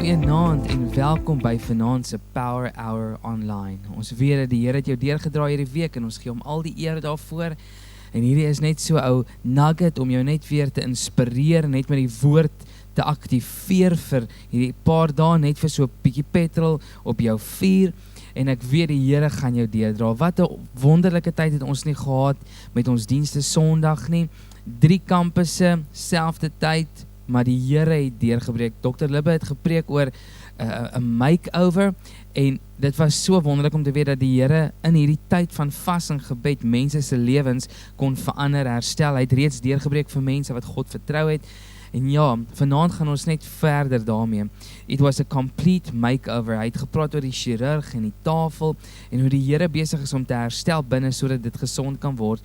Goeienaand en welkom by vanaand se Power Hour Online. Ons weet dat die Here het jou deurgedraai hierdie week en ons gee hom al die eer daarvoor. En hierdie is net so 'n ou nugget om jou net weer te inspireer, net met die woord te aktiveer vir hierdie paar dae, net vir so 'n bietjie petrol op jou vuur. En ek weet die Here gaan jou deurdra. Wat 'n wonderlike tyd het ons nie gehad met ons dienste Sondag nie. 3 kampusse, selfde tyd, maar die Here het deurgebreek. Dr. Libbe het gepreek oor 'n makeover en dit was so wonderlik om te weet dat die Here in hierdie tyd van vas en gebed mense se lewens kon verander, herstel. Hy het reeds deurgebreek vir mense wat God vertrou het. En ja, vanaand gaan ons net verder daarmee. It was a complete makeover. Hy het gepraat oor die chirurg en die tafel en hoe die Here besig is om te herstel binne sodat dit gesond kan word.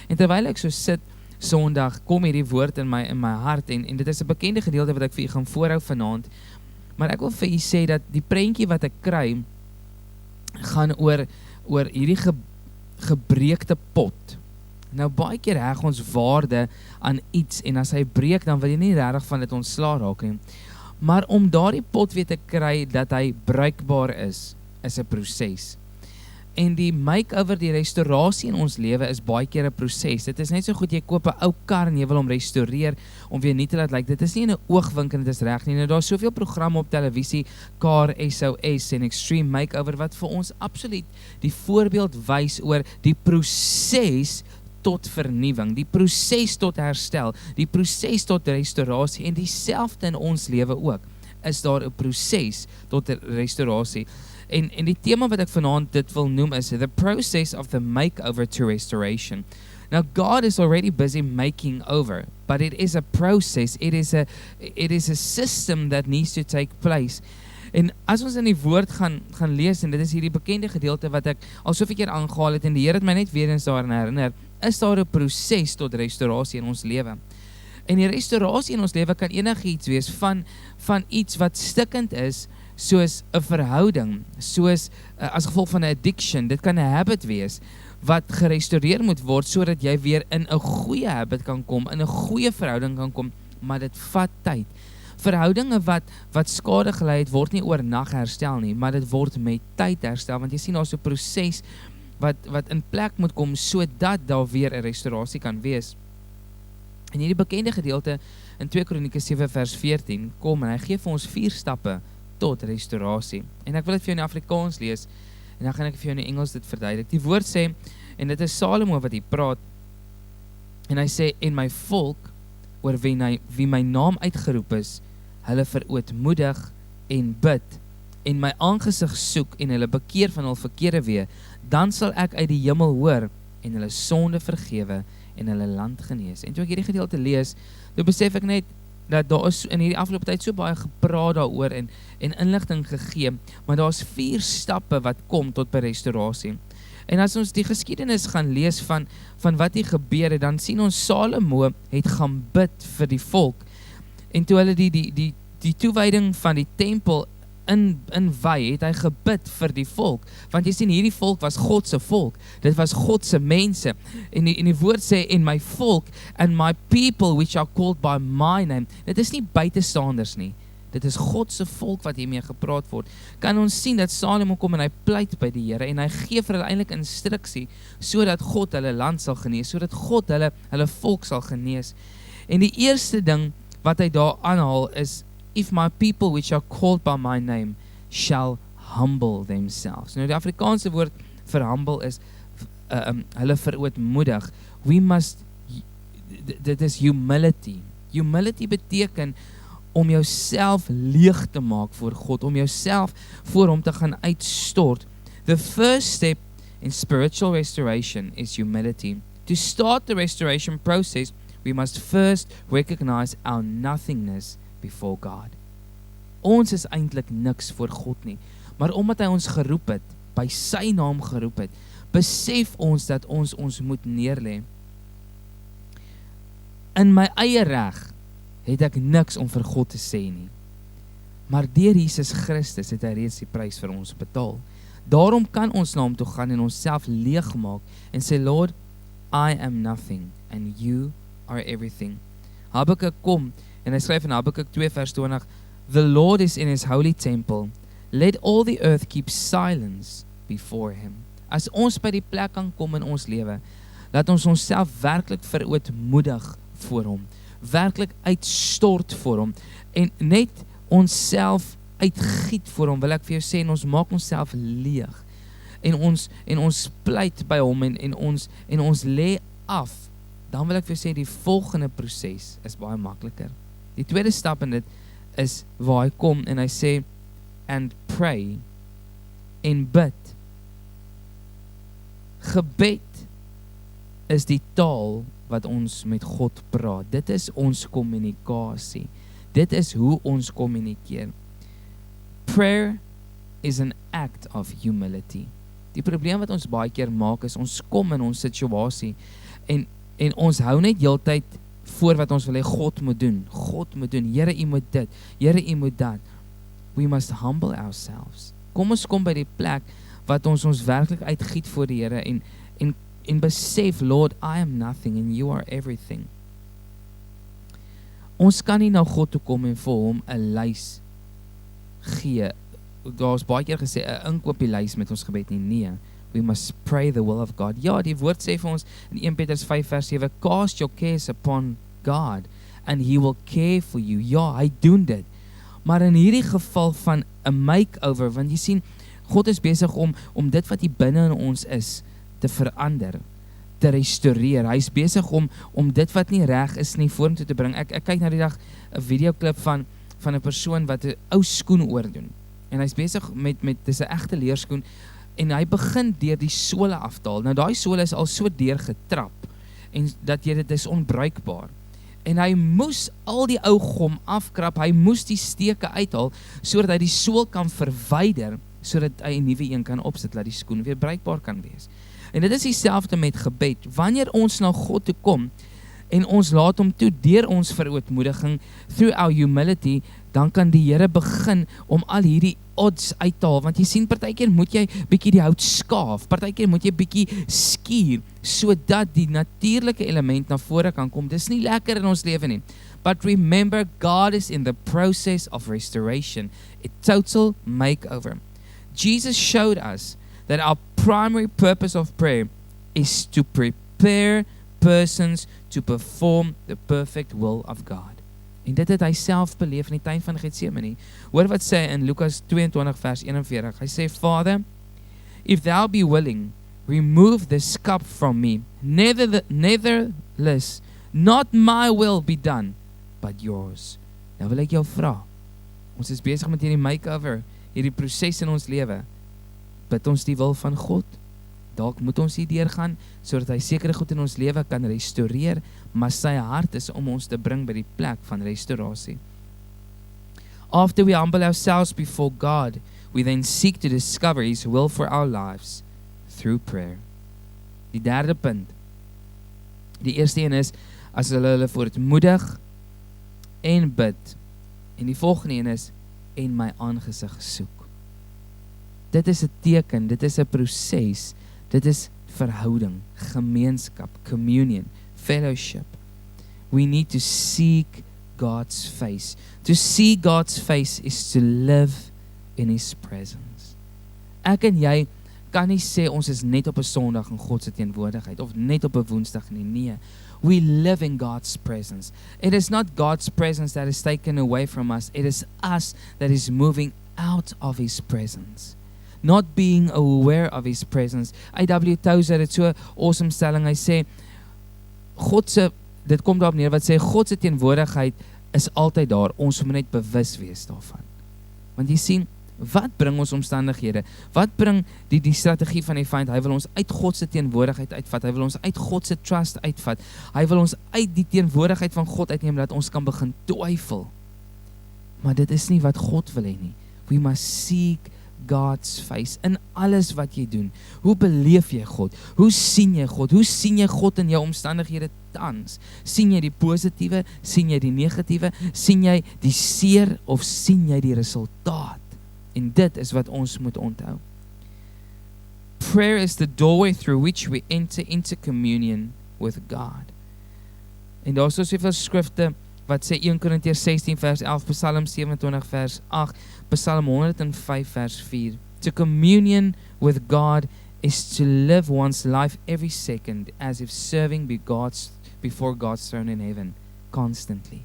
En terwyl ek so sit Sondag, kom hierdie woord in my hart en dit is 'n bekende gedeelte wat ek vir u gaan voorhou vanaand. Maar ek wil vir u sê dat die prentjie wat ek kry gaan oor hierdie gebreekte pot. Nou baie keer heg ons waarde aan iets en as hy breek dan wil jy nie regtig van dit ontslaa raak nie. Maar om daardie pot weer te kry dat hy bruikbaar is 'n proses. En die makeover, die restaurasie in ons lewe is baie keer 'n proses. Dit is net so goed jy koop 'n ou kar en jy wil hom restoreer om weer nie te laat lyk. Dit is nie in 'n oogwink en dit is reg nie. Nou daar's soveel programme op televisie, Car SOS en Extreme Makeover wat vir ons absoluut die voorbeeld wys oor die proses tot vernuwing, die proses tot herstel, die proses tot restaurasie en dieselfde in ons lewe ook. Is daar 'n proses tot restaurasie? En die tema wat ek vanaand dit wil noem is the process of the makeover to restoration. Now God is already busy making over, but it is a process. It is a system that needs to take place. En as ons in die woord gaan lees en dit is hierdie bekende gedeelte wat ek al soveel keer aangehaal het en die Here het my net weer eens daaraan herinner, is daar 'n proses tot restaurasie in ons lewe. En die restaurasie in ons lewe kan enigiets wees van iets wat stikkend is, soos 'n verhouding, soos as gevolg van 'n addiction. Dit kan 'n habit wees wat gerestoreer moet word sodat jy weer in 'n goeie habit kan kom, in 'n goeie verhouding kan kom, maar dit vat tyd. Verhoudinge wat skade gelei het, word nie oornag herstel nie, maar dit word met tyd herstel, want jy sien daar's 'n proses wat in plek moet kom sodat daar weer 'n restaurasie kan wees. En hierdie bekende gedeelte in 2 Kronieke 7 vers 14 kom en hy gee vir ons 4 stappe tot restaurasie. En ek wil dit vir jou in Afrikaans lees en dan gaan ek vir jou in Engels dit verduidelik. Die woord sê, en dit is Salomo wat hier praat, en hy sê, en my volk, oor wie my naam uitgeroep is, hulle verootmoedig en bid, en my aangesig soek en hulle bekeer van hul verkeerde weë, dan sal ek uit die hemel hoor en hulle sonde vergewe en hulle land genees. En toe ek hierdie gedeelte lees, toe besef ek net dat daar is in hierdie afgelope tyd so baie gepraat daaroor en inligting gegee, maar daar's 4 stappe wat kom tot by restaurasie. En as ons die geskiedenis gaan lees van wat hier gebeur het, dan sien ons Salomo het gaan bid vir die volk. En toe hulle die toewyding van die tempel inwy, het hy gebid vir die volk. Want jy sien, hierdie volk was God se volk. Dit was God se mense. En die woord sê, en my volk, and my people which are called by my name. Dit is nie buitestanders nie. Dit is God se volk wat hiermee gepraat word. Kan ons sien dat Salomo kom en hy pleit by die Here en hy gee vir hulle eintlik instruksie sodat God hulle land sal genees, sodat God hulle volk sal genees. En die eerste ding wat hy daar aanhaal is, if my people which are called by my name shall humble themselves. Nou die Afrikaanse woord vir humble is hulle verootmoedig. Dit is humility. Humility beteken om jouself leeg te maak voor God, om jouself voor hom te gaan uitstort. The first step in spiritual restoration is humility. To start the restoration process, we must first recognize our nothingness before God. Ons is eintlik niks voor God nie, maar omdat hy ons geroep het, by sy naam geroep het, besef ons dat ons moet neerlê. In my eie reg het ek niks om vir God te sê nie. Maar deur Jesus Christus het hy reeds die prys vir ons betaal. Daarom kan ons na hom toe gaan en onsself leegmaak en sê, Lord, I am nothing and you are everything. Habakuk kom en hy skryf in Habakuk 2 vers 20, The Lord is in his holy temple. Let all the earth keep silence before him. As ons by die plek kan kom in ons lewe, laat ons onsself werklik verootmoedig voor hom, werklik uitstort voor hom, en net onsself uitgiet voor hom, wil ek vir jou sê, en ons maak onsself leeg, en ons pleit by hom, en ons lê af, dan wil ek vir jou sê, die volgende proses is baie makliker. Die tweede stap in dit is waar hy kom en hy sê, and pray, en bid. Gebed is die taal wat ons met God praat. Dit is ons kommunikasie. Dit is hoe ons kommunikeer. Prayer is an act of humility. Die probleem wat ons baie keer maak is, ons kom in ons situasie en ons hou net heeltyd voor wat ons wil hê God moet doen. God moet doen. Here, u moet dit. Here, u moet dat. We must humble ourselves. Kom ons kom by die plek wat ons werklik uitgiet voor die Here en besef, Lord, I am nothing and you are everything. Ons kan nie na God toe kom en vir hom 'n lys gee. Daar is baie keer gesê 'n inkoopielys met ons gebed nie. Nee, we must pray the will of God. Ja, die woord sê vir ons in 1 Petrus 5 vers 7, cast your cares upon God and he will care for you. Ja, hy doen dit. Maar in hierdie geval van 'n makeover, want jy sien, God is besig om dit wat hier binne in ons is te verander, te restoreer. Hy is besig om dit wat nie reg is nie vorentoe te bring. Ek kyk na die dag 'n videoklip van 'n persoon wat 'n ou skoen oordoen. En hy's besig met dis 'n egte leerskoen en hy begin deur die sole aftaal. Nou daai sole is al so deurgetrap en dat jy dit is onbruikbaar. En hy moes al die ou gom afkrap, hy moes die steke uithaal sodat hy die sool kan verwyder, sodat hy 'n nuwe een kan opsit, dat die skoen weer bruikbaar kan wees. En dit is dieselfde met gebed. Wanneer ons na God toe kom en ons laat hom toe deur ons verootmoediging, through our humility, dan kan die Here begin om al hierdie odds uit te haal. Want jy sien, partykeer moet jy bietjie die hout skaaf, partykeer moet jy bietjie skuur, sodat die natuurlike element na vore kan kom. Dis nie lekker in ons lewe nie. But remember, God is in the process of restoration, a total makeover. Jesus showed us that our primary purpose of prayer is to prepare persons to perform the perfect will of God. En dit het hy self beleef in die tuin van Getsemane. Hoor wat sê in Lukas 22 vers 41. Hy sê, Father, if thou be willing, remove this cup from me. Nevertheless, not my will be done, but yours. Nou wil ek jou vra. Ons is besig met hierdie makeover, hierdie proses in ons lewe. Bid ons die wil van God. Dalk moet ons hier deurgaan, sodat hy sekere goed in ons lewe kan restoreer, maar sy hart is om ons te bring by die plek van restaurasie. After we humble ourselves before God, we then seek to discover his will for our lives through prayer. Die derde punt. Die eerste een is, as hulle verootmoedig en bid. En die volgende een is, en my aangesig soek. Dit is 'n teken, dit is 'n proses, dit is verhouding, gemeenskap, communion, fellowship. We need to seek God's face. To see God's face is to live in his presence. Ek en jy kan nie sê ons is net op 'n Sondag in God se teenwoordigheid of net op 'n Woensdag nie. Nee. We live in God's presence. It is not God's presence that is taken away from us. It is us that is moving out of his presence. Not being aware of his presence. A.W. Tozer het so 'n awesome stelling. Hy sê, dit kom daarop neer wat sê, God se teenwoordigheid is altyd daar. Ons moet net bewus wees daarvan. Want jy sien, wat bring ons omstandighede? Wat bring die strategie van die vyand? Hy wil ons uit God se teenwoordigheid uitvat. Hy wil ons uit God se trust uitvat. Hy wil ons uit die teenwoordigheid van God uitneem, dat ons kan begin twyfel. Maar dit is nie wat God wil hê nie. We must seek God's face in alles wat jy doen. Hoe beleef jy God? Hoe sien jy God? Hoe sien jy God in jou omstandighede tans? Sien jy die positiewe? Sien jy die negatiewe? Sien jy die seer of sien jy die resultaat? En dit is wat ons moet onthou. Prayer is the doorway through which we enter into communion with God. En daar is so soveel skrifte wat sê 1 Korintiërs 16 vers 11, Psalm 27 vers 8, Psalm 105 vers 4. To communion with God is to live one's life every second as if serving before God's throne in heaven, constantly.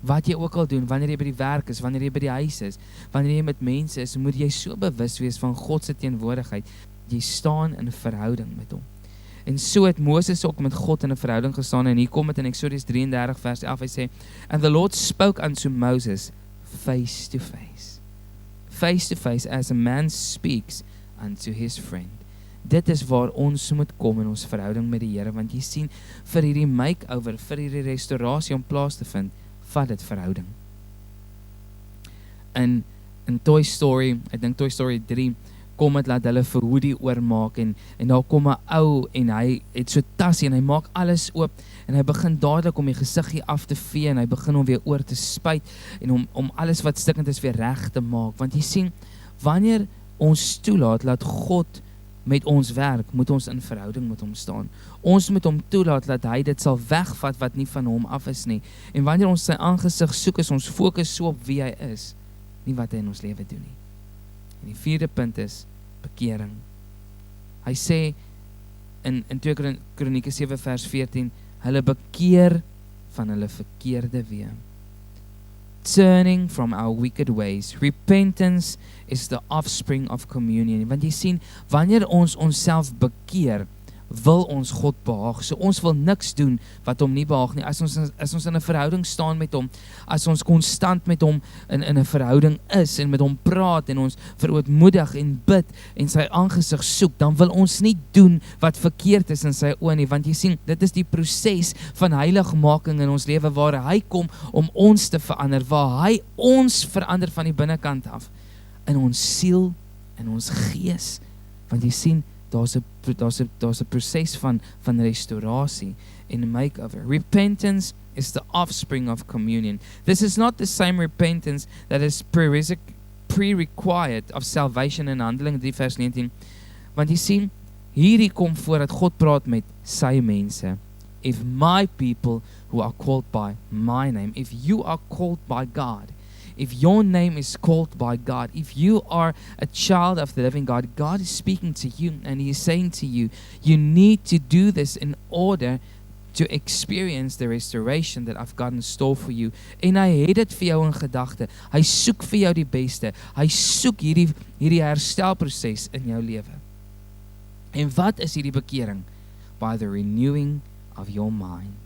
Wat jy ook al doen, wanneer jy by die werk is, wanneer jy by die huis is, wanneer jy met mense is, moet jy so bewus wees van God se teenwoordigheid. Jy staan in 'n verhouding met hom. En so het Moses ook met God in 'n verhouding gestaan, en hier kom dit in Exodus 33 vers 11, hy sê, and the Lord spoke unto Moses face to face as a man speaks unto his friend. Dit is waar ons moet kom in ons verhouding met die Here, want jy sien, vir hierdie makeover, vir hierdie restaurasie om plaas te vind, vat dit verhouding. In Toy Story, ek dink Toy Story 3, kom het laat hulle vir Woody oormaak, en daar kom 'n ou, en hy het so tassie, en hy maak alles oop, en hy begin dadelik om die gesiggie af te vee, en hy begin om weer oor te spuit, en om alles wat stikkend is weer reg te maak, want jy sien, wanneer ons toelaat, laat God met ons werk, moet ons in verhouding met hom staan. Ons moet hom toelaat, dat hy dit sal wegvat, wat nie van hom af is nie, en wanneer ons sy aangesig soek, is ons fokus so op wie hy is, nie wat hy in ons lewe doen nie. En die vierde punt is bekering. Hy sê in 2 Kronieke 7 vers 14, hulle bekeer van hulle verkeerde weë. Turning from our wicked ways. Repentance is the offspring of communion. Want jy sien, wanneer ons onsself bekeer, wil ons God behaag. So ons wil niks doen wat hom nie behaag nie. As ons in 'n verhouding staan met hom, as ons konstant met hom in 'n verhouding is en met hom praat en ons verootmoedig en bid en sy aangesig soek, dan wil ons nie doen wat verkeerd is in sy oë nie, want jy sien, dit is die proses van heiligmaking in ons lewe waar hy kom om ons te verander, waar hy ons verander van die binnekant af, in ons siel, in ons gees, want jy sien, daar's 'n proses van restaurasie en makeover. Repentance is the offspring of communion. This is not the same repentance that is pre-required of salvation in Handelinge 3 vers 19. Want jy sien, hierdie kom voordat God praat met sy mense. If my people who are called by my name, if you are called by God, if your name is called by God, if you are a child of the living God, God is speaking to you and He is saying to you, you need to do this in order to experience the restoration that I've got in store for you. En hy het dit vir jou in gedagte. Hy soek vir jou die beste. Hy soek hierdie herstelproses in jou lewe. En wat is hierdie bekering? By the renewing of your mind.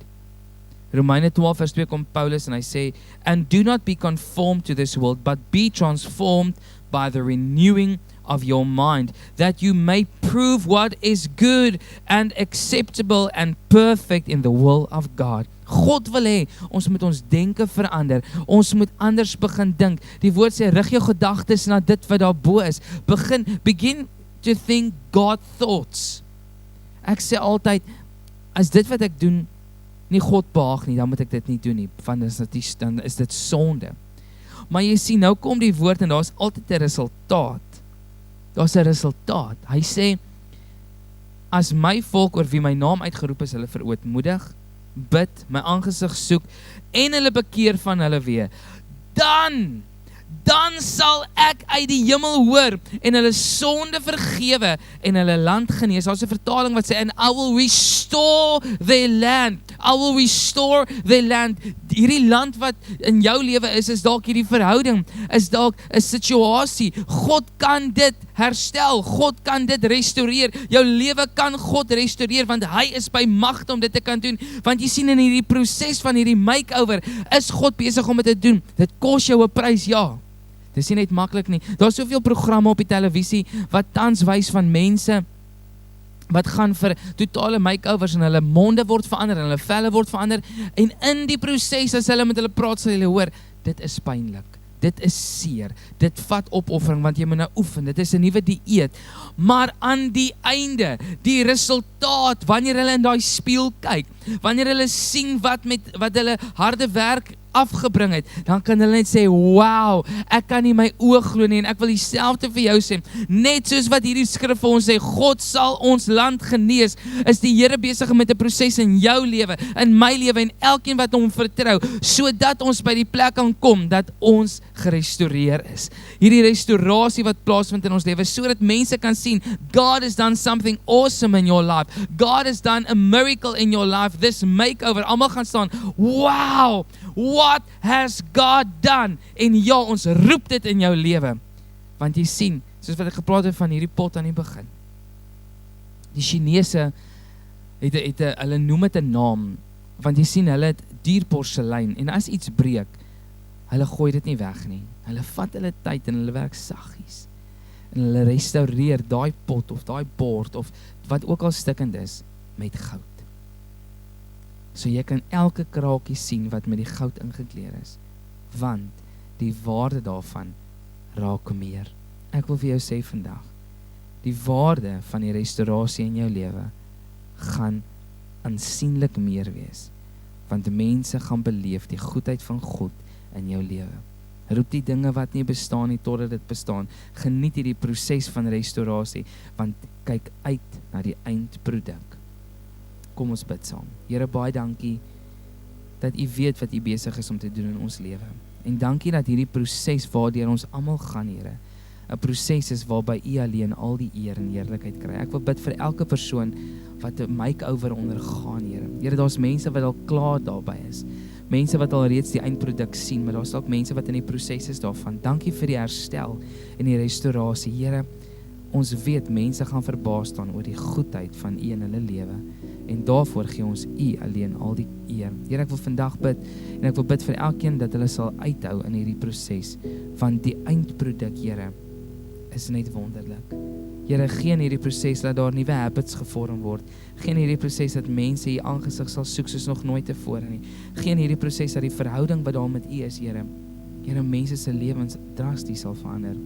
Romeine 12 vers 2 kom Paulus en hy sê, and do not be conformed to this world, but be transformed by the renewing of your mind, that you may prove what is good and acceptable and perfect in the will of God. God wil hê, ons moet ons denke verander, ons moet anders begin dink. Die woord sê, rig jou gedagtes na dit wat daarbo is. Begin to think God thoughts. Ek sê altyd, as dit wat ek doen nie God behaag nie, dan moet ek dit nie doen nie, want dan is dit sonde. Maar jy sien, nou kom die woord en daar is altyd 'n resultaat. Daar's 'n resultaat. Hy sê, as my volk oor wie my naam uitgeroep is, hulle verootmoedig, bid, my aangesig soek, en hulle bekeer van hulle weë, dan sal ek uit die hemel hoor en hulle sonde vergewe en hulle land genees. Daar's 'n vertaling wat sê, and I will restore their land. I will restore their land. Hierdie land wat in jou lewe is dalk hierdie verhouding, is dalk 'n situasie. God kan dit herstel, God kan dit restoreer. Jou lewe kan God restoreer, want hy is by magte om dit te kan doen. Want jy sien, in hierdie proses van hierdie makeover, is God besig om dit te doen. Dit kos jou 'n prys, ja. Dit is nie net maklik nie. Daar's soveel programme op die televisie wat tans wys van mense wat gaan vir totale makeovers en hulle monde word verander en hulle velle word verander, en in die proses as hulle met hulle praat, sal hulle hoor, dit is pynlik, dit is seer, dit vat opoffering, want jy moet nou oefen, dit is 'n nuwe dieet, maar aan die einde, die resultaat, wanneer hulle in daai spieël kyk, wanneer hulle sien wat hulle harde werk afgebring het, dan kan hulle net sê, wow, ek kan nie my oë glo nie, en ek wil dieselfde vir jou sê, net soos wat hierdie skrif vir ons sê, God sal ons land genees, is die Here besig met 'n proses in jou lewe, in my lewe, en elkeen wat hom vertrou, sodat ons by die plek kan kom, dat ons gerestoreer is. Hierdie restaurasie wat plaasvind in ons lewe, sodat mense kan sien, God has done something awesome in your life. God has done a miracle in your life. This makeover. Almal gaan staan, wow, what has God done? En ja, ons roep dit in jou lewe. Want jy sien, soos wat ek gepraat het van hierdie pot aan die begin. Die Chinese, hulle noem het 'n naam, want jy sien, hulle het duur porselein, en as iets breek, hulle gooi dit nie weg nie. Hulle vat hulle tyd en hulle werk saggies. En hulle restaureer daai pot of daai bord of wat ook al stikkend is met goud. So jy kan elke kraakie sien wat met die goud ingekleer is, want die waarde daarvan raak meer. Ek wil vir jou sê vandag, die waarde van die restaurasie in jou lewe gaan aansienlik meer wees, want mense gaan beleef die goedheid van God in jou lewe. Roep die dinge wat nie bestaan nie totdat dit bestaan. Geniet hierdie proses van restaurasie, want kyk uit na die eindproduk. Kom ons bid saam. Here, baie dankie dat U weet wat U besig is om te doen in ons lewe. En dankie dat hierdie proses waardeur ons almal gaan, Here, 'n proses is waarby U alleen al die eer en heerlikheid kry. Ek wil bid vir elke persoon wat 'n makeover ondergaan, Here. Here, daar's mense wat al klaar daarby is. Mense wat al reeds die eindproduk sien, maar daar's ook mense wat in die proses is daarvan. Dankie vir die herstel en die restaurasie. Here, ons weet mense gaan verbaas staan oor die goedheid van U in hulle lewe. En daarvoor gee ons U alleen al die eer. Here, ek wil vandag bid, en ek wil bid vir elkeen dat hulle sal uithou in hierdie proses, want die eindproduk, Here, is net wonderlik. Here, gee in hierdie proses dat daar nuwe habits gevorm word. Gee in hierdie proses dat mense U aangesig sal soek soos nog nooit tevore nie. Gee in hierdie proses dat die verhouding wat daar met U is, Here, Here, mense se lewens drasties sal verander.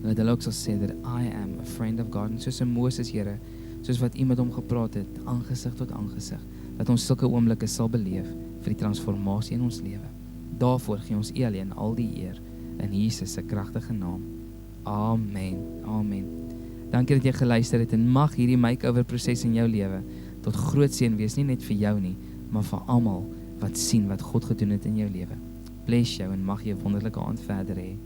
En dat hulle ook sal sê dat I am a friend of God. En soos in Moses, Here, soos wat U met hom gepraat het, aangesig tot aangesig, dat ons sulke oomblikke sal beleef vir die transformasie in ons lewe. Daarvoor gee ons U alleen al die eer in Jesus se kragtige naam. Amen. Amen. Dankie dat jy geluister het, en mag hierdie makeover proses in jou lewe tot groot seën wees, nie net vir jou nie, maar vir almal wat sien wat God gedoen het in jou lewe. Bless jou en mag jy 'n wonderlike aand verder hê.